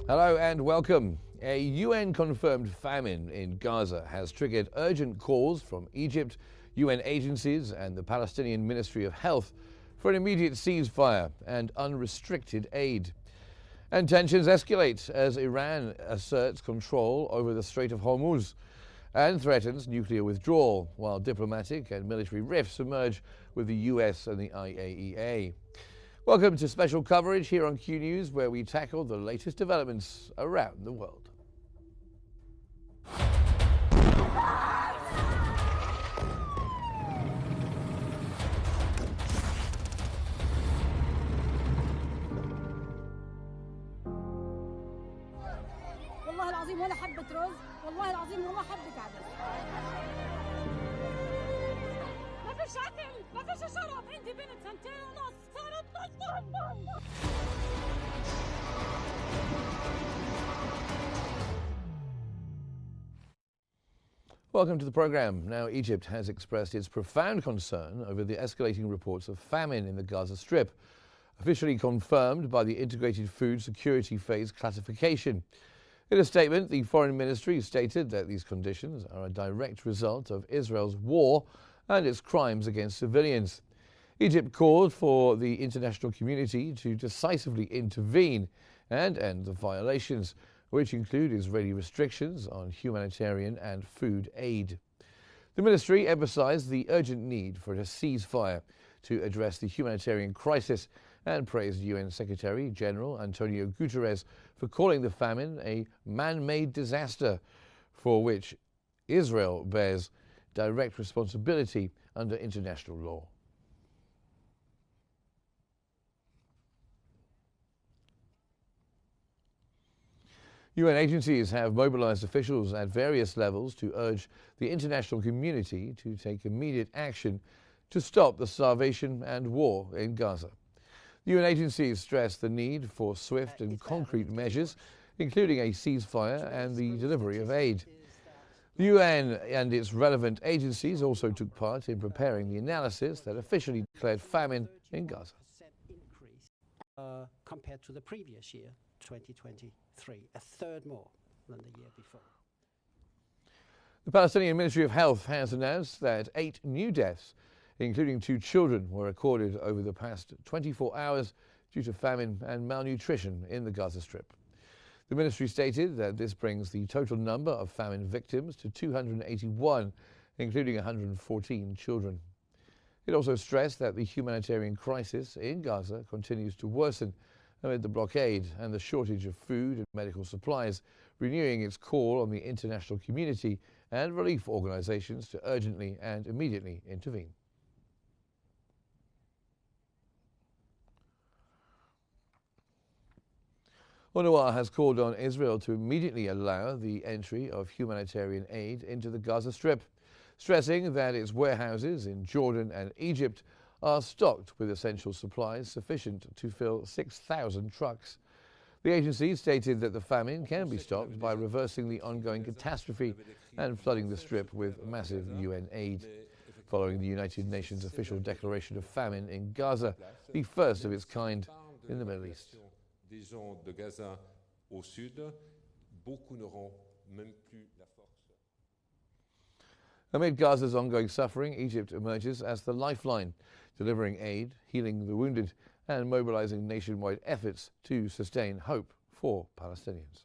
Hello and welcome. A UN-confirmed famine in Gaza has triggered urgent calls from Egypt, UN agencies and the Palestinian Ministry of Health for an immediate ceasefire and unrestricted aid. And tensions escalate as Iran asserts control over the Strait of Hormuz and threatens nuclear withdrawal, while diplomatic and military rifts emerge with the US and the IAEA. Welcome to special coverage here on Qnews, where we tackle the latest developments around the world. والله العظيم ولا حبة رز، والله العظيم ولا حبة عدس. ما فيش أكل، ما فيش شرب، عندي بنت سنتين ونص صارت تصطاد. Welcome to the program. Now, Egypt has expressed its profound concern over the escalating reports of famine in the Gaza Strip, officially confirmed by the Integrated Food Security Phase classification. In a statement, the Foreign Ministry stated that these conditions are a direct result of Israel's war and its crimes against civilians. Egypt called for the international community to decisively intervene and end the violations, which include Israeli restrictions on humanitarian and food aid. The ministry emphasized the urgent need for a ceasefire to address the humanitarian crisis and praised UN Secretary General Antonio Guterres for calling the famine a man-made disaster for which Israel bears direct responsibility under international law. UN agencies have mobilized officials at various levels to urge the international community to take immediate action to stop the starvation and war in Gaza. The UN agencies stress the need for swift and concrete measures, including a ceasefire and the delivery of aid. The UN and its relevant agencies also took part in preparing the analysis that officially declared famine in Gaza. Compared to the previous year, 2023, a third more than the year before. The Palestinian Ministry of Health has announced that 8 new deaths, including 2 children, were recorded over the past 24 hours due to famine and malnutrition in the Gaza Strip. The ministry stated that this brings the total number of famine victims to 281, including 114 children. It also stressed that the humanitarian crisis in Gaza continues to worsen amid the blockade and the shortage of food and medical supplies, renewing its call on the international community and relief organizations to urgently and immediately intervene. UNRWA has called on Israel to immediately allow the entry of humanitarian aid into the Gaza Strip, stressing that its warehouses in Jordan and Egypt are stocked with essential supplies sufficient to fill 6,000 trucks. The agency stated that the famine can be stopped by reversing the ongoing catastrophe and flooding the Strip with massive UN aid. Following the United Nations official declaration of famine in Gaza, the first of its kind in the Middle East. Des gens de Gaza au sud, beaucoup n'auront même plus la force. Amid Gaza's ongoing suffering, Egypt emerges as the lifeline, delivering aid, healing the wounded, and mobilizing nationwide efforts to sustain hope for Palestinians.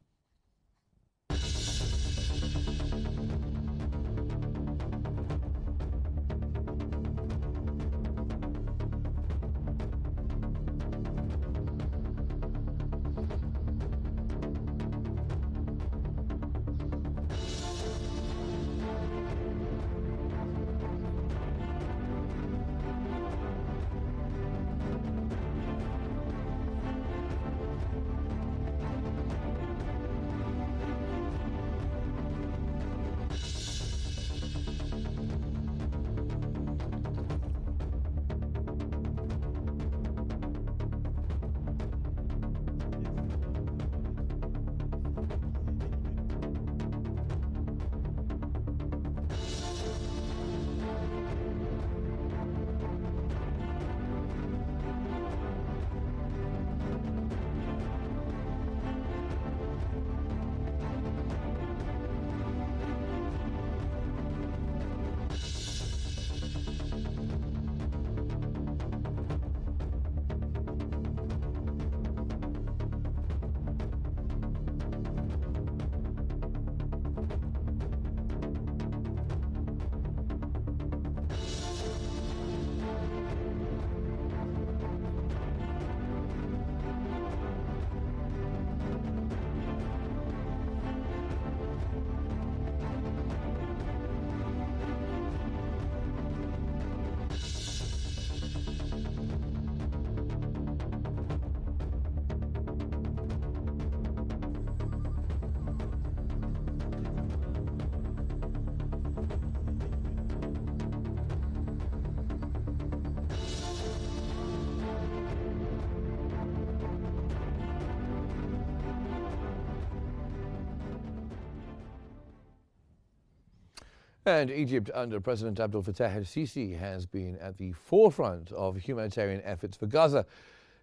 And Egypt, under President Abdel Fattah el-Sisi, has been at the forefront of humanitarian efforts for Gaza,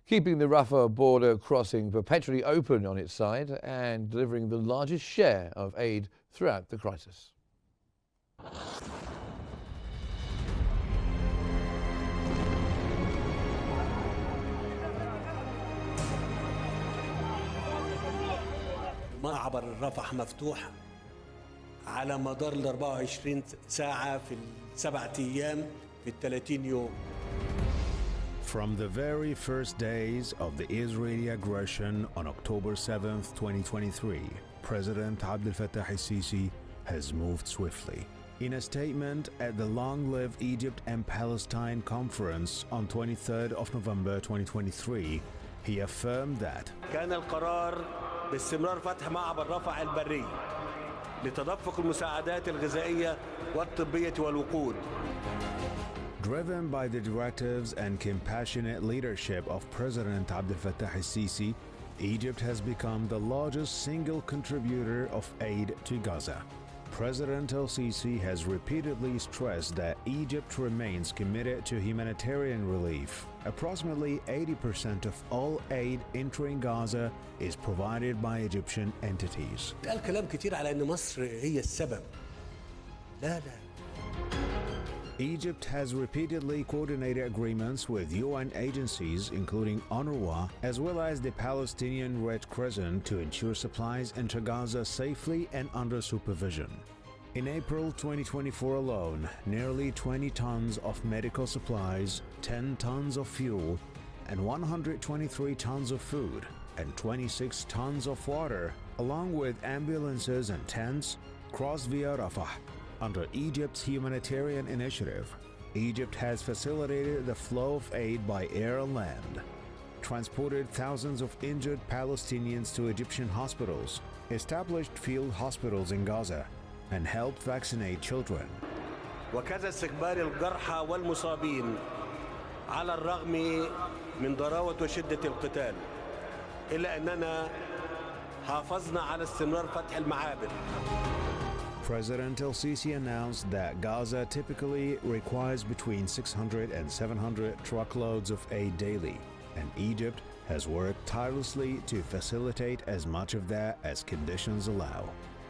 keeping the Rafah border crossing perpetually open on its side and delivering the largest share of aid throughout the crisis. معبر الرفح مفتوح على مدار ال 24 ساعة في السبعة أيام في 30 يوم. From the very first days of the Israeli aggression on October 7th, 2023, President Abdel Fattah el-Sisi has moved swiftly. In a statement at the Long Live Egypt and Palestine conference on 23rd of November 2023, he affirmed that كان القرار باستمرار فتح معبر رفح البري لتدفق المساعدات الغذائية والطبية والوقود. Driven by the directives and compassionate leadership of President Abdel Fattah el-Sisi, Egypt has become the largest single contributor of aid to Gaza. President el-Sisi has repeatedly stressed that Egypt remains committed to humanitarian relief. Approximately 80% of all aid entering Gaza is provided by Egyptian entities. قال كلام كتير على إن مصر هي السبب. لا. Egypt has repeatedly coordinated agreements with UN agencies, including UNRWA, as well as the Palestinian Red Crescent, to ensure supplies enter Gaza safely and under supervision. In April 2024 alone, nearly 20 tons of medical supplies, 10 tons of fuel, and 123 tons of food, and 26 tons of water, along with ambulances and tents, crossed via Rafah. Under Egypt's humanitarian initiative, Egypt has facilitated the flow of aid by air and land, transported thousands of injured Palestinians to Egyptian hospitals, established field hospitals in Gaza, and helped vaccinate children. وكذا استقبال الجرحى والمصابين على الرغم من ضراوة وشدة القتال، إلا أننا حافظنا على استمرار فتح المعابر. President el-Sisi announced that Gaza typically requires between 600 and 700 truckloads of aid daily, and Egypt has worked tirelessly to facilitate as much of that as conditions allow.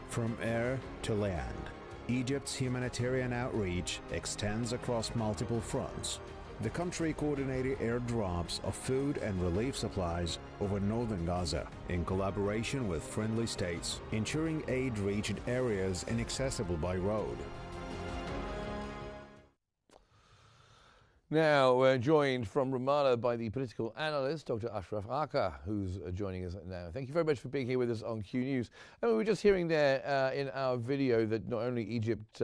From air to land, Egypt's humanitarian outreach extends across multiple fronts. The country coordinated airdrops of food and relief supplies over northern Gaza in collaboration with friendly states, ensuring aid reached areas inaccessible by road. Now, we're joined from Ramallah by the political analyst, Dr. Ashraf Aka, who's joining us now. Thank you very much for being here with us on Q News. And we were just hearing there in our video that not only Egypt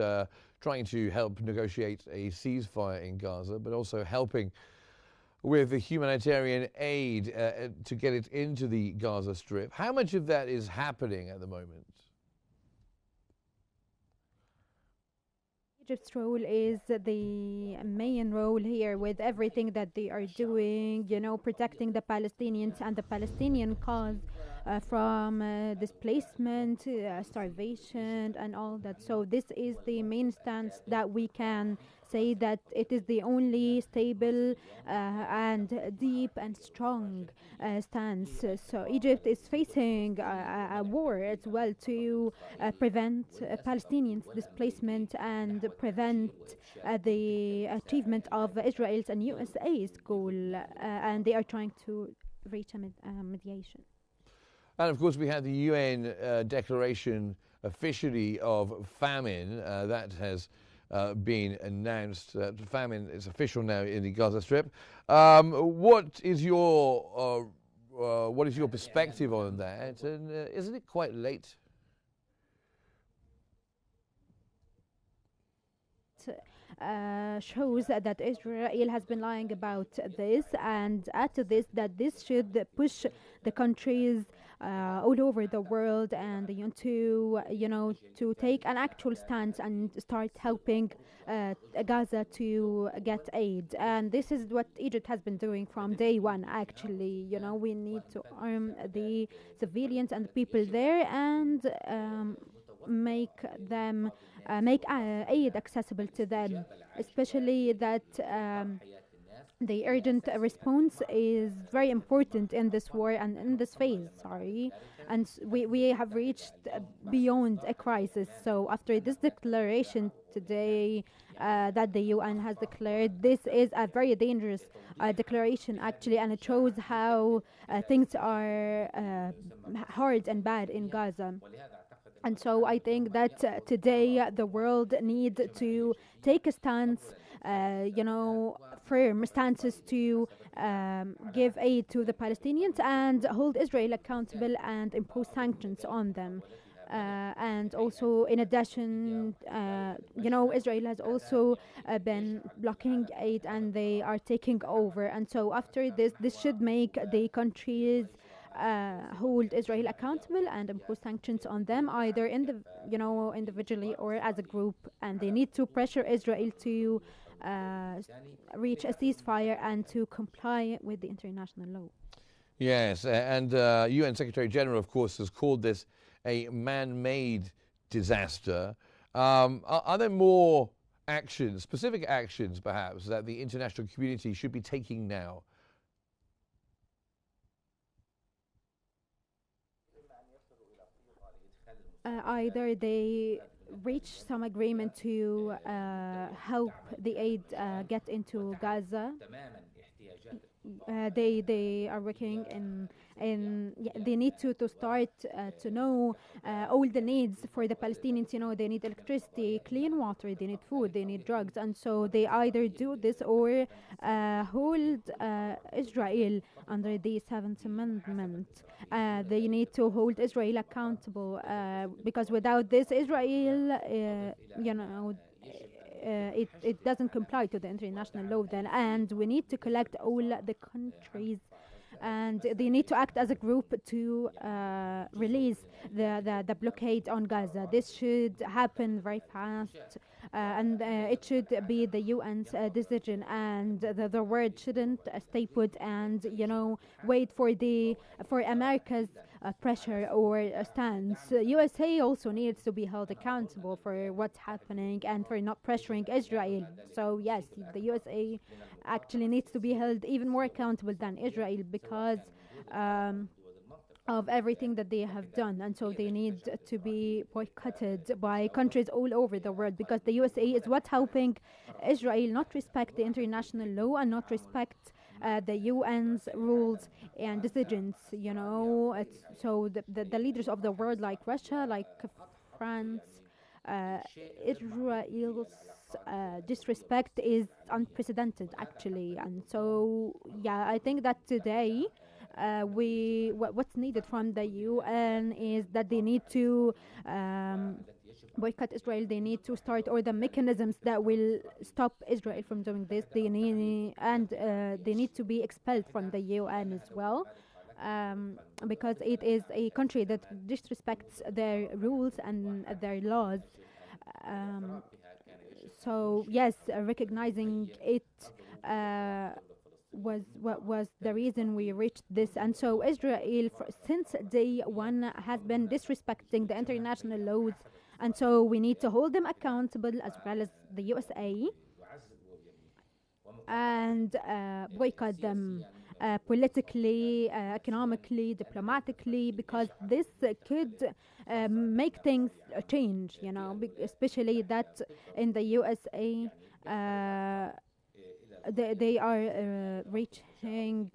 trying to help negotiate a ceasefire in Gaza, but also helping with the humanitarian aid to get it into the Gaza Strip. How much of that is happening at the moment? Egypt's role is the main role here with everything that they are doing, protecting the Palestinians and the Palestinian cause from displacement, starvation, and all that. So this is the main stance that we can say that it is the only stable and deep and strong stance. So Egypt is facing a war as well to prevent Palestinians' displacement and prevent the achievement of Israel's and USA's goal, and they are trying to reach a mediation. And of course, we had the UN declaration officially of famine that has been announced. Famine is official now in the Gaza Strip. What is your perspective on that? And isn't it quite late? Shows that Israel has been lying about this, and add to this that this should push the countries all over the world and to take an actual stance and start helping Gaza to get aid. And this is what Egypt has been doing from day one. Actually, we need to arm the civilians and the people there and make them make aid accessible to them, especially that the urgent response is very important in this war and in this phase, sorry. And we have reached beyond a crisis. So after this declaration today that the UN has declared, this is a very dangerous declaration actually, and it shows how things are hard and bad in Gaza. And so I think that today the world needs to take a stance, firm stances to give aid to the Palestinians and hold Israel accountable and impose sanctions on them. And also, in addition, Israel has also been blocking aid and they are taking over. And so after this should make the countries hold Israel accountable and impose sanctions on them, either individually or as a group. And they need to pressure Israel to reach a ceasefire and to comply with the international law. Yes, and UN Secretary General, of course, has called this a man-made disaster. Are there more actions, specific actions perhaps, that the international community should be taking now? Either they reach some agreement to help the aid get into Gaza. They are working they need to start to know all the needs for the Palestinians. They need electricity, clean water, they need food, they need drugs, and so they either do this or hold Israel under the 7th Amendment. They need to hold Israel accountable because without this, Israel, it doesn't comply to the international law then, and we need to collect all the countries, and they need to act as a group to release the blockade on Gaza. This should happen very fast, and it should be the UN's decision, and the world shouldn't stay put and wait for America's pressure or stance. USA also needs to be held accountable for what's happening and for not pressuring Israel. So yes, the USA actually needs to be held even more accountable than Israel because of everything that they have done, and so they need to be boycotted by countries all over the world, because the USA is what's helping Israel not respect the international law and not respect the UN's rules and decisions. So the leaders of the world, like Russia, like France, Israel's disrespect is unprecedented actually. And so yeah, I think that today what's needed from the UN is that they need to boycott Israel. They need to start all the mechanisms that will stop Israel from doing this. They need to be expelled from the UN as well, because it is a country that disrespects their rules and their laws. So yes, recognizing it was the reason we reached this. And so Israel, since day one, has been disrespecting the international laws, and so we need to hold them accountable as well as the USA and boycott them politically, economically, diplomatically, because this could make things change, especially that in the USA they are reaching,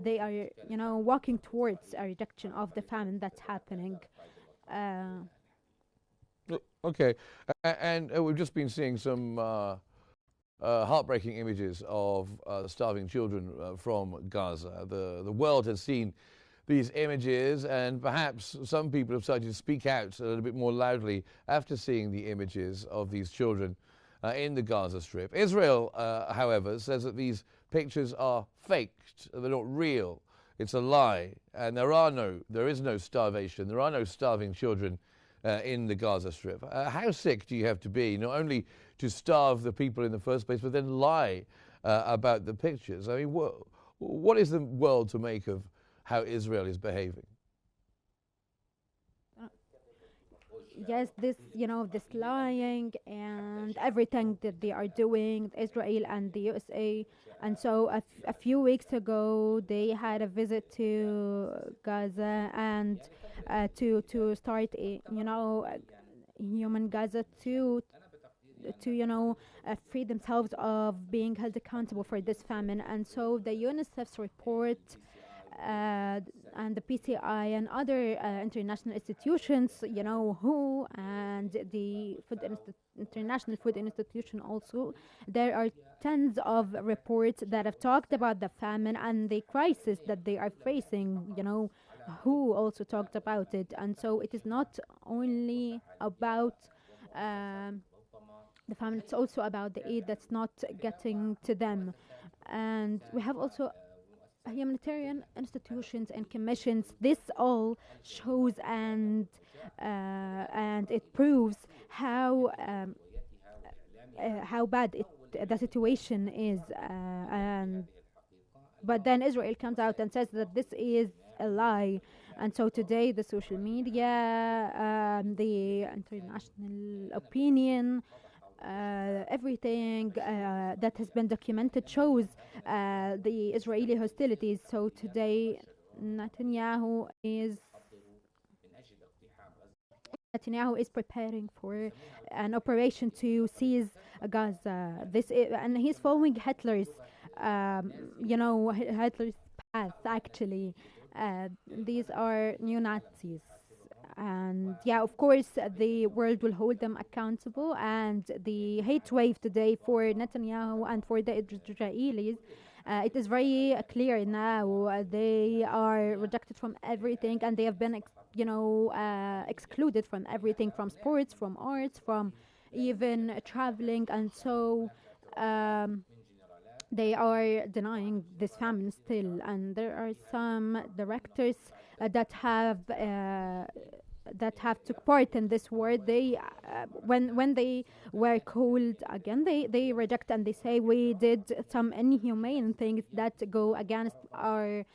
they are, walking towards a reduction of the famine that's happening. Okay, and we've just been seeing some heartbreaking images of starving children from Gaza. The world has seen these images, and perhaps some people have started to speak out a little bit more loudly after seeing the images of these children in the Gaza Strip. Israel, however, says that these pictures are faked, they're not real, it's a lie, and there is no starvation, there are no starving children in the Gaza Strip. How sick do you have to be, not only to starve the people in the first place, but then lie about the pictures? I mean, what is the world to make of how Israel is behaving? yes, this, this lying and everything that they are doing, Israel and the USA. And so a few weeks ago, they had a visit to Gaza and to start human Gaza to free themselves of being held accountable for this famine. And so the UNICEF's report and the PCI and other international institutions, WHO and the International Food Institution also, there are tons of reports that have talked about the famine and the crisis that they are facing. WHO also talked about it. And so it is not only about the famine, it's also about the aid that's not getting to them. And we have also humanitarian institutions and commissions. This all shows and it proves how bad the situation is. But then Israel comes out and says that this is a lie. And so today the social media, the international opinion, everything that has been documented shows the Israeli hostilities. So today Netanyahu is preparing for an operation to seize Gaza. And he's following Hitler's Hitler's path actually. These are neo-Nazis. And yeah, of course, the world will hold them accountable. And the hate wave today for Netanyahu and for the Israelis, it is very clear now. They are rejected from everything, and they have been, excluded from everything, from sports, from arts, from even traveling. And so they are denying this famine still. And there are some directors that have took part in this war. They when they were called again, they reject and they say we did some inhumane things that go against our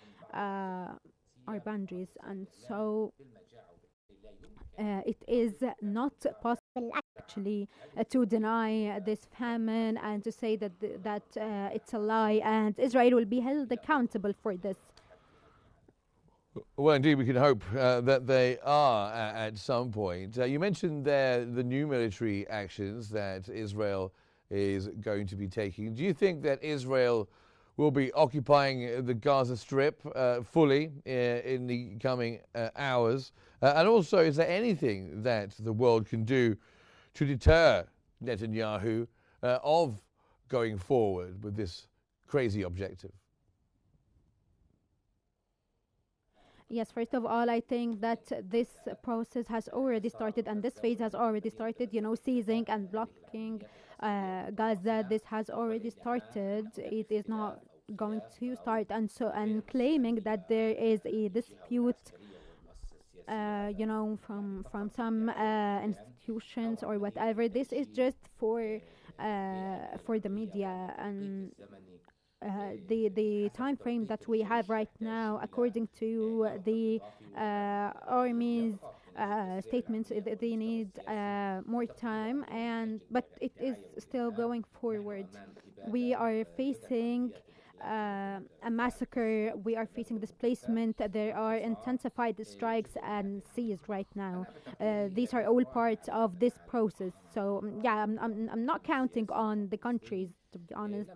boundaries. And so it is not possible actually to deny this famine and to say that it's a lie, and Israel will be held accountable for this. Well, indeed, we can hope that they are at some point. You mentioned there the new military actions that Israel is going to be taking. Do you think that Israel will be occupying the Gaza Strip fully in the coming hours? And also, is there anything that the world can do to deter Netanyahu of going forward with this crazy objective? Yes, first of all, I think that this process has already started and this phase has already started, seizing and blocking Gaza. This has already started. It is not going to start. And claiming that there is a dispute, from some institutions or whatever. This is just for the media. And the time frame that we have right now, according to the army's statements, they need more time, but it is still going forward. We are facing a massacre. We are facing displacement. There are intensified strikes and seized right now. These are all parts of this process. So yeah, I'm not counting on the countries, to be honest.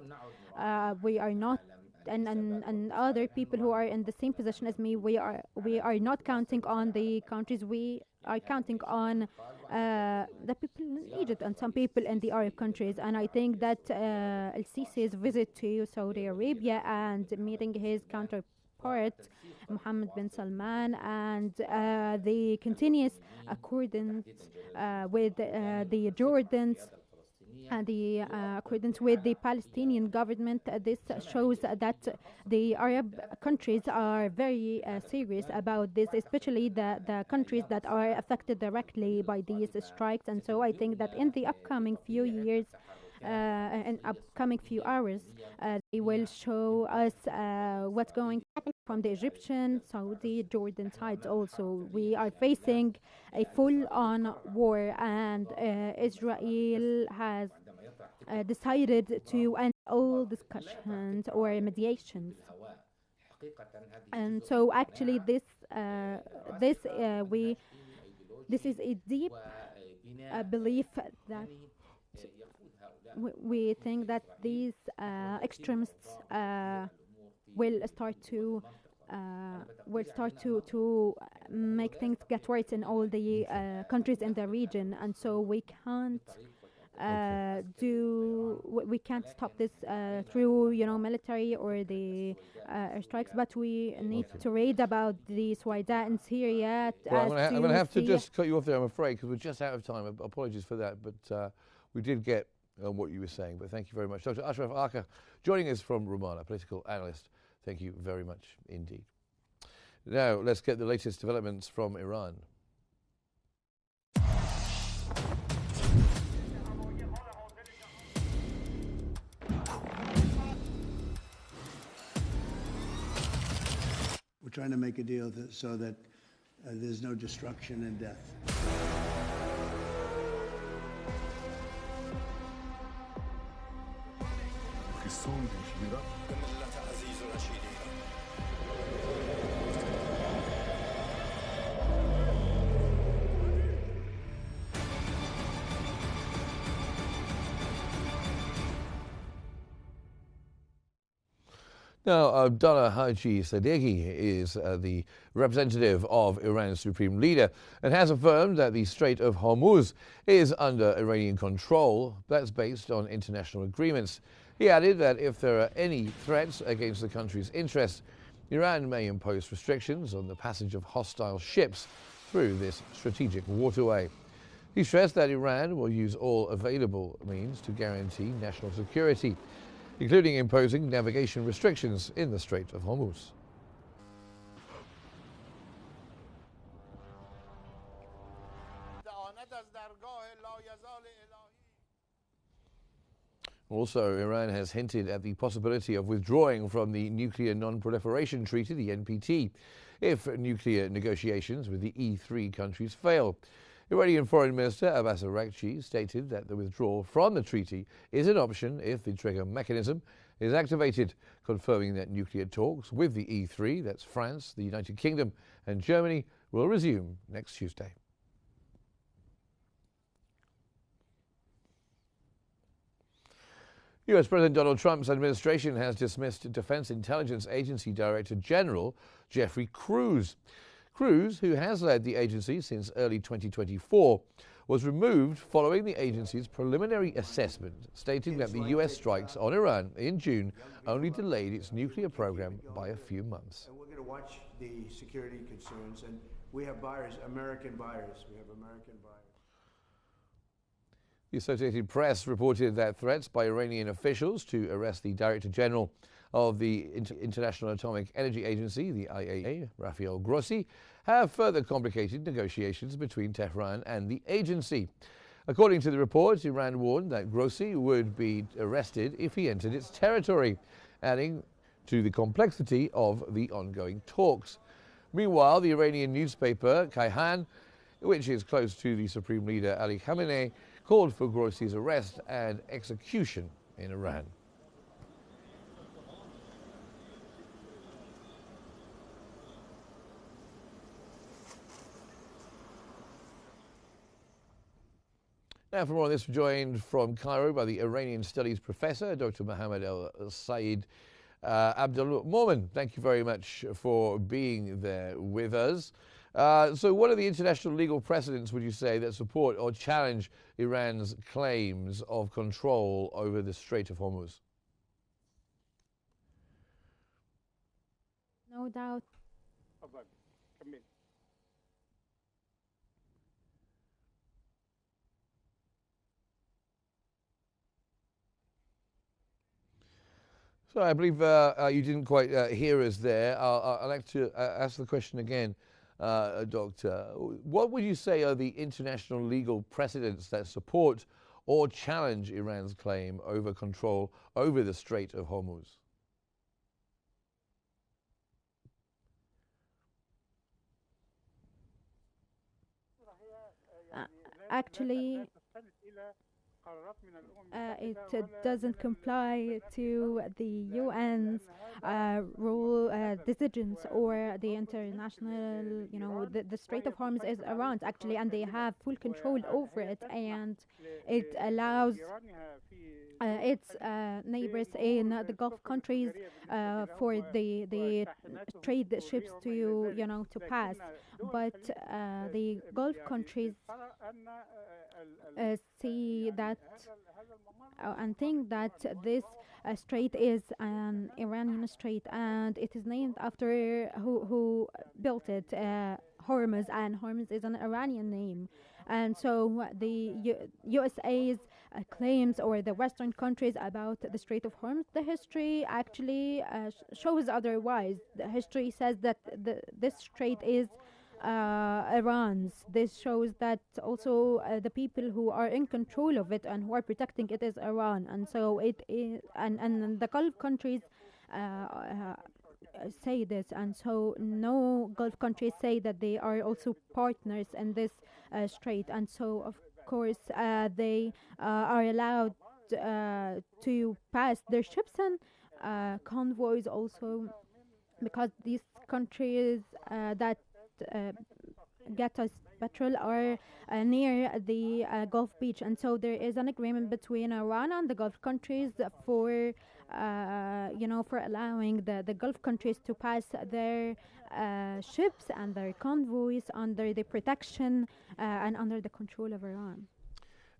We are not, and other people who are in the same position as me, we are not counting on the countries. We are counting on the people in Egypt and some people in the Arab countries. And I think that El-Sisi's visit to Saudi Arabia and meeting his counterpart Mohammed bin Salman and the continuous accordance with the Jordans and the accordance with the Palestinian government. This shows that the Arab countries are very serious about this, especially the countries that are affected directly by these strikes. And so I think that in the upcoming few years, in upcoming few hours. They will show us what's going to happen from the Egyptian, Saudi, Jordan side also. We are facing a full-on war, and Israel has decided to end all discussions or mediations. And so actually this is a deep belief that we think that these extremists will start to make things get worse in all the countries in the region, and so we can't we can't stop this through military or the airstrikes, but we need to read about the Swaida in Syria. Well, I'm going to have to just cut you off there, I'm afraid, because we're just out of time. Apologies for that, but we did get what you were saying. But thank you very much, Dr. Ashraf Arka, joining us from Ramallah, political analyst. Thank you very much indeed. Now let's get the latest developments from Iran. We're trying to make a deal so that there's no destruction and death. Now, Abdullah Haji Sadeghi is the representative of Iran's supreme leader and has affirmed that the Strait of Hormuz is under Iranian control. That's based on international agreements. He added that if there are any threats against the country's interests, Iran may impose restrictions on the passage of hostile ships through this strategic waterway. He stressed that Iran will use all available means to guarantee national security, including imposing navigation restrictions in the Strait of Hormuz. Also, Iran has hinted at the possibility of withdrawing from the Nuclear Non-Proliferation Treaty, the NPT, if nuclear negotiations with the E3 countries fail. Iranian Foreign Minister Abbas Araghchi stated that the withdrawal from the treaty is an option if the trigger mechanism is activated, confirming that nuclear talks with the E3, that's France, the United Kingdom and Germany, will resume next Tuesday. US President Donald Trump's administration has dismissed Defense Intelligence Agency Director General Jeffrey Cruz. Cruz, who has led the agency since early 2024, was removed following the agency's preliminary assessment, stating that the US strikes on Iran in June only delayed its nuclear program by a few months. And we're going to watch the security concerns, and we have buyers, American buyers. We have American buyers. The Associated Press reported that threats by Iranian officials to arrest the Director General of the International Atomic Energy Agency, the IAEA, Rafael Grossi, have further complicated negotiations between Tehran and the agency. According to the report, Iran warned that Grossi would be arrested if he entered its territory, adding to the complexity of the ongoing talks. Meanwhile, the Iranian newspaper Kayhan, which is close to the Supreme Leader Ali Khamenei, called for Grossi's arrest and execution in Iran. Now, for more on this, we're joined from Cairo by the Iranian Studies professor, Dr. Mohammed El-Sayed Abdul Momen. Thank you very much for being there with us. So what are the international legal precedents, would you say, that support or challenge Iran's claims of control over the Strait of Hormuz? No doubt. So I believe you didn't quite hear us there. I'd like to ask the question again, Doctor. What would you say are the international legal precedents that support or challenge Iran's claim over control over the Strait of Hormuz? Actually, it doesn't comply to the UN's rule decisions or the international, the Strait of Hormuz is Iran's actually, and they have full control over it, and it allows its neighbors in the Gulf countries for the trade ships to pass. But the Gulf countries see that and think that this strait is an Iranian strait, and it is named after who built it, Hormuz, and Hormuz is an Iranian name. And so the USA's claims, or the Western countries, about the Strait of Hormuz, the history actually shows otherwise. The history says that this strait is Iran's. This shows that also the people who are in control of it and who are protecting it is Iran. And so it is, and the Gulf countries say this, and so no Gulf countries say that they are also partners in this strait. And so of course they are allowed to pass their ships and convoys also, because these countries that get us petrol are near the Gulf beach. And so there is an agreement between Iran and the Gulf countries for for allowing the Gulf countries to pass their ships and their convoys under the protection and under the control of Iran.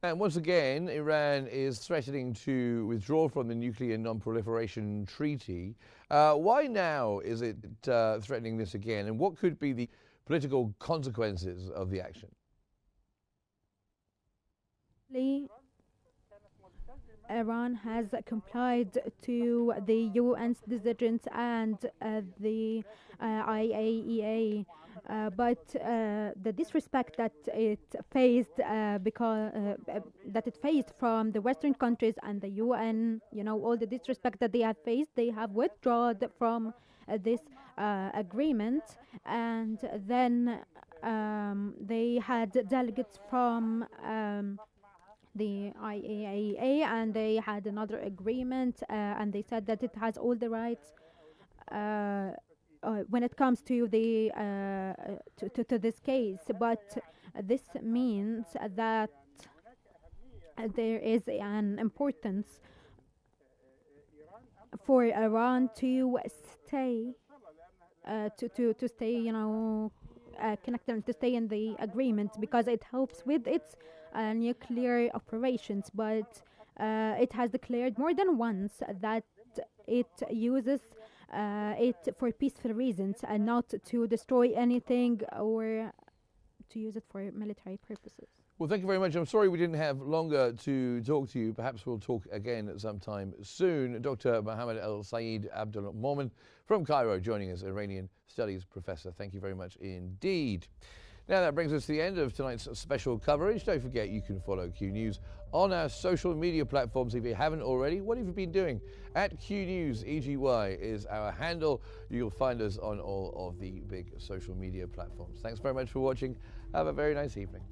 And once again, Iran is threatening to withdraw from the Nuclear Non-Proliferation Treaty. Why now is it threatening this again, and what could be the political consequences of the action? Iran has complied to the UN's decisions and the IAEA, but the disrespect that it faced that it faced from the Western countries and the UN, all the disrespect that they have faced, they have withdrawn from this agreement. And then they had delegates from the IAEA, and they had another agreement, and they said that it has all the rights when it comes to the to this case. But this means that there is an importance for Iran to stay to stay connected, to stay in the agreement, because it helps with its nuclear operations. But it has declared more than once that it uses it for peaceful reasons and not to destroy anything or to use it for military purposes. Well, thank you very much. I'm sorry we didn't have longer to talk to you. Perhaps we'll talk again at some time soon. Dr. Mohammed El-Sayed Abdul Momen from Cairo, joining us, Iranian Studies Professor. Thank you very much indeed. Now that brings us to the end of tonight's special coverage. Don't forget you can follow Q News on our social media platforms if you haven't already. What have you been doing? At Q News EGY is our handle. You'll find us on all of the big social media platforms. Thanks very much for watching. Have a very nice evening.